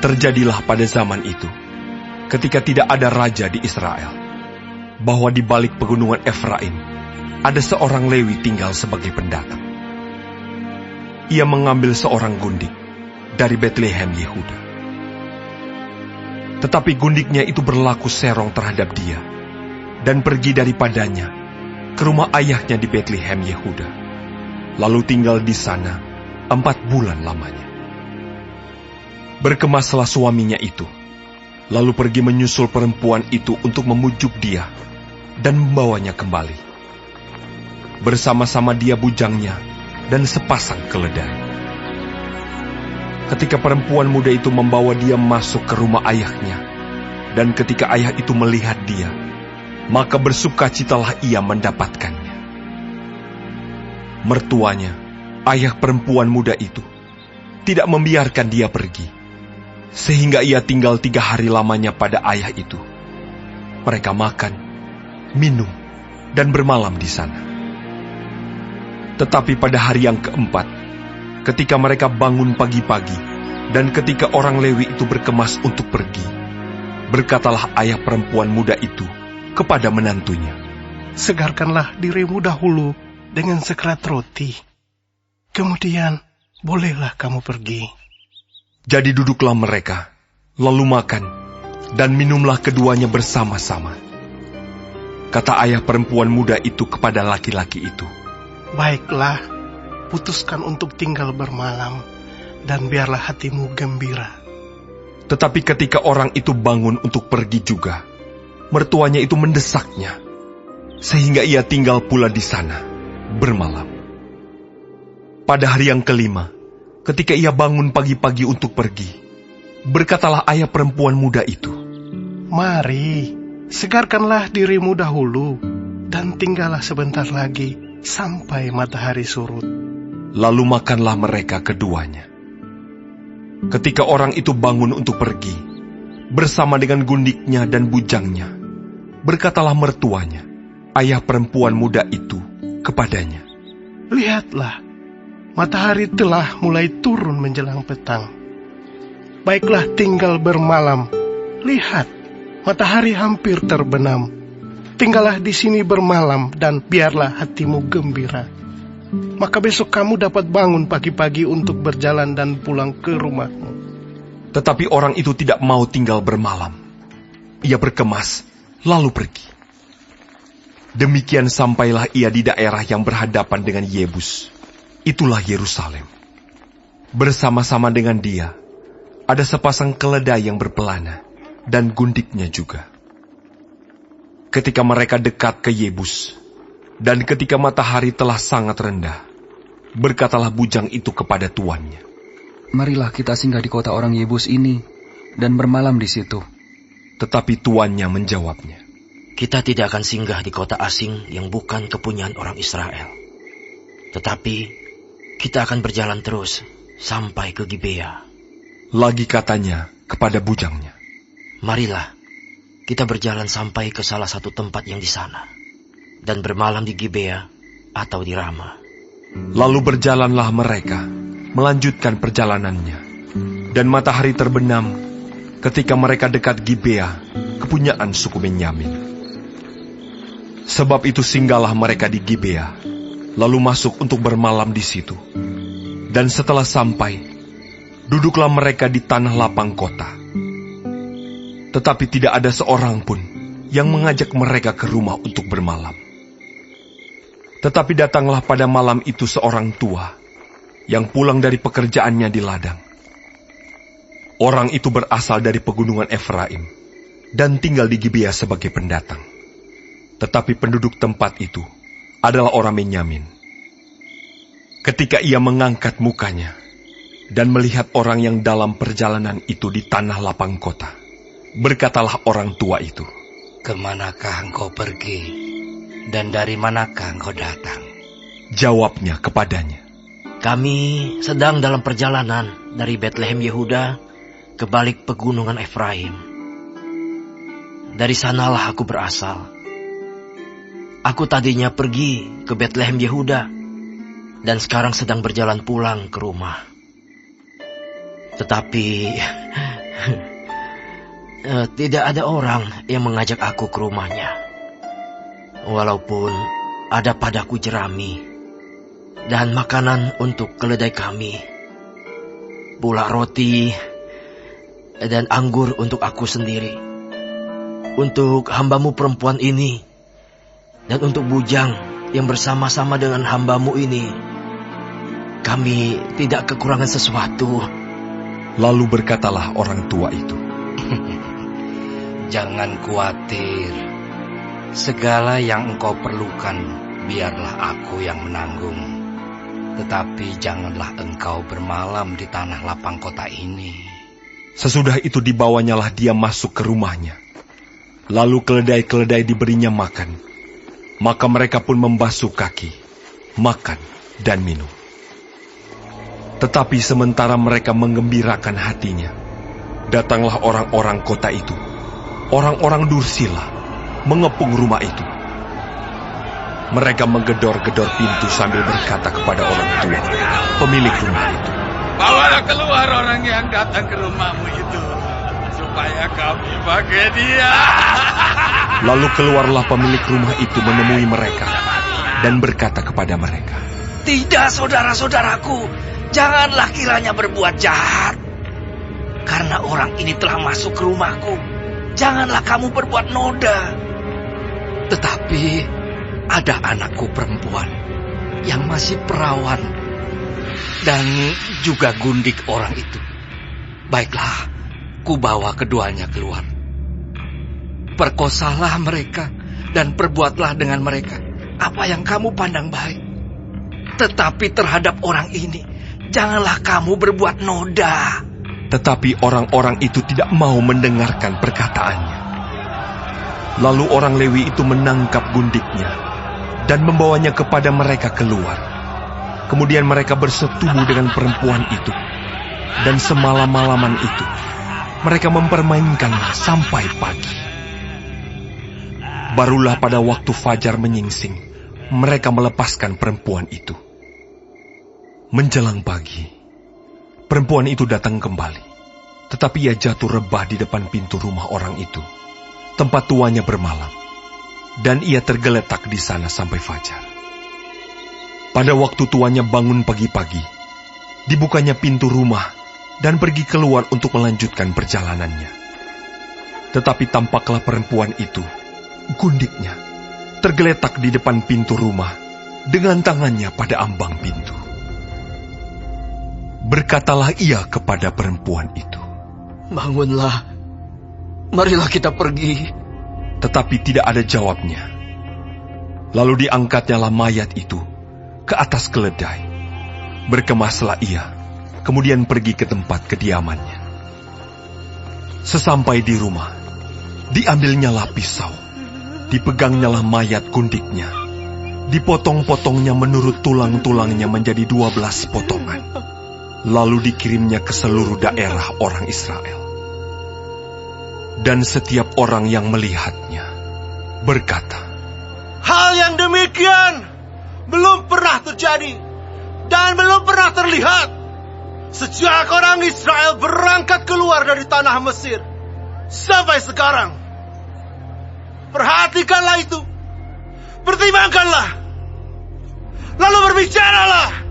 Terjadilah pada zaman itu, ketika tidak ada raja di Israel, bahwa di balik pegunungan Efraim ada seorang Lewi tinggal sebagai pendatang. Ia mengambil seorang gundik dari Betlehem Yehuda. Tetapi gundiknya itu berlaku serong terhadap dia, dan pergi daripadanya ke rumah ayahnya di Betlehem Yehuda, lalu tinggal di sana 4 bulan lamanya. Berkemaslah suaminya itu, lalu pergi menyusul perempuan itu untuk memujuk dia dan membawanya kembali. Bersama-sama dia bujangnya dan sepasang keledai. Ketika perempuan muda itu membawa dia masuk ke rumah ayahnya, dan ketika ayah itu melihat dia, maka bersukacitalah ia mendapatkannya. Mertuanya, ayah perempuan muda itu, tidak membiarkan dia pergi, sehingga ia tinggal 3 hari lamanya pada ayah itu. Mereka makan, minum, dan bermalam di sana. Tetapi pada hari yang keempat, ketika mereka bangun pagi-pagi, dan ketika orang Lewi itu berkemas untuk pergi, berkatalah ayah perempuan muda itu kepada menantunya, "Segarkanlah dirimu dahulu dengan sekerat roti. Kemudian bolehlah kamu pergi." Jadi duduklah mereka, lalu makan, dan minumlah keduanya bersama-sama. Kata ayah perempuan muda itu kepada laki-laki itu, "Baiklah, putuskan untuk tinggal bermalam, dan biarlah hatimu gembira." Tetapi ketika orang itu bangun untuk pergi juga, mertuanya itu mendesaknya, sehingga ia tinggal pula di sana, bermalam. Pada hari yang kelima, ketika ia bangun pagi-pagi untuk pergi, berkatalah ayah perempuan muda itu, "Mari, segarkanlah dirimu dahulu, dan tinggallah sebentar lagi sampai matahari surut." Lalu makanlah mereka keduanya. Ketika orang itu bangun untuk pergi, bersama dengan gundiknya dan bujangnya, berkatalah mertuanya, ayah perempuan muda itu, kepadanya, "Lihatlah, matahari telah mulai turun menjelang petang. Baiklah tinggal bermalam. Lihat, matahari hampir terbenam. Tinggallah di sini bermalam dan biarlah hatimu gembira. Maka besok kamu dapat bangun pagi-pagi untuk berjalan dan pulang ke rumahmu." Tetapi orang itu tidak mau tinggal bermalam. Ia berkemas, lalu pergi. Demikian sampailah ia di daerah yang berhadapan dengan Yebus. Itulah Yerusalem. Bersama-sama dengan dia, ada sepasang keledai yang berpelana, dan gundiknya juga. Ketika mereka dekat ke Yebus, dan ketika matahari telah sangat rendah, berkatalah bujang itu kepada tuannya, "Marilah kita singgah di kota orang Yebus ini, dan bermalam di situ." Tetapi tuannya menjawabnya, "Kita tidak akan singgah di kota asing yang bukan kepunyaan orang Israel. Tetapi kita akan berjalan terus sampai ke Gibea." Lagi katanya kepada bujangnya, "Marilah kita berjalan sampai ke salah satu tempat yang di sana, dan bermalam di Gibea atau di Rama." Lalu berjalanlah mereka, melanjutkan perjalanannya, dan matahari terbenam ketika mereka dekat Gibea, kepunyaan suku Benyamin. Sebab itu singgahlah mereka di Gibea, lalu masuk untuk bermalam di situ. Dan setelah sampai, duduklah mereka di tanah lapang kota. Tetapi tidak ada seorang pun yang mengajak mereka ke rumah untuk bermalam. Tetapi datanglah pada malam itu seorang tua yang pulang dari pekerjaannya di ladang. Orang itu berasal dari pegunungan Efraim dan tinggal di Gibea sebagai pendatang. Tetapi penduduk tempat itu adalah orang Benyamin. Ketika ia mengangkat mukanya dan melihat orang yang dalam perjalanan itu di tanah lapang kota, berkatalah orang tua itu, "Kemanakah engkau pergi? Dan dari manakah engkau datang?" Jawabnya kepadanya, "Kami sedang dalam perjalanan dari Betlehem Yehuda ke balik pegunungan Efraim. Dari sanalah aku berasal. Aku tadinya pergi ke Betlehem Yehuda, dan sekarang sedang berjalan pulang ke rumah. Tetapi tidak ada orang yang mengajak aku ke rumahnya. Walaupun ada padaku jerami dan makanan untuk keledai kami, pula roti dan anggur untuk aku sendiri, untuk hambamu perempuan ini, dan untuk bujang yang bersama-sama dengan hambamu ini, kami tidak kekurangan sesuatu. Lalu berkatalah orang tua itu, Jangan khawatir. Segala yang engkau perlukan, biarlah aku yang menanggung. Tetapi janganlah engkau bermalam di tanah lapang kota ini. Sesudah itu dibawanyalah dia masuk ke rumahnya. Lalu keledai-keledai diberinya makan. Maka mereka pun membasuh kaki, makan dan minum. Tetapi sementara mereka menggembirakan hatinya, datanglah orang-orang kota itu, orang-orang Dursila, mengepung rumah itu. Mereka menggedor-gedor pintu sambil berkata kepada orang tua, pemilik rumah itu, Bawalah keluar orang yang datang ke rumahmu itu, supaya kami pakai dia. Lalu keluarlah pemilik rumah itu menemui mereka dan berkata kepada mereka, Tidak, saudara-saudaraku, janganlah kiranya berbuat jahat. Karena orang ini telah masuk ke rumahku, janganlah kamu berbuat noda. Tetapi ada anakku perempuan yang masih perawan dan juga gundik orang itu. Baiklah, kubawa keduanya keluar. Perkosalah mereka dan perbuatlah dengan mereka apa yang kamu pandang baik. Tetapi terhadap orang ini, janganlah kamu berbuat noda. tetapi orang-orang itu tidak mau mendengarkan perkataannya. Lalu orang Lewi itu menangkap gundiknya dan membawanya kepada mereka keluar. Kemudian mereka bersetubuh dengan perempuan itu, dan semalam-malaman itu mereka mempermainkannya sampai pagi. Barulah pada waktu fajar menyingsing, mereka melepaskan perempuan itu. Menjelang pagi, perempuan itu datang kembali, tetapi ia jatuh rebah di depan pintu rumah orang itu, tempat tuannya bermalam, dan ia tergeletak di sana sampai fajar. Pada waktu tuannya bangun pagi-pagi, dibukanya pintu rumah dan pergi keluar untuk melanjutkan perjalanannya. Tetapi tampaklah perempuan itu, gundiknya, tergeletak di depan pintu rumah dengan tangannya pada ambang pintu. Berkatalah ia kepada perempuan itu, Bangunlah, marilah kita pergi. tetapi tidak ada jawabnya. Lalu diangkatnyalah mayat itu ke atas keledai. Berkemaslah ia, kemudian pergi ke tempat kediamannya. Sesampai di rumah, diambilnyalah pisau, dipegangnyalah mayat gundiknya, dipotong-potongnya menurut tulang-tulangnya menjadi 12 potongan, lalu dikirimnya ke seluruh daerah orang Israel. Dan setiap orang yang melihatnya berkata, Hal yang demikian belum pernah terjadi dan belum pernah terlihat sejak orang Israel berangkat keluar dari tanah Mesir sampai sekarang. Perhatikanlah itu, pertimbangkanlah, lalu berbicaralah.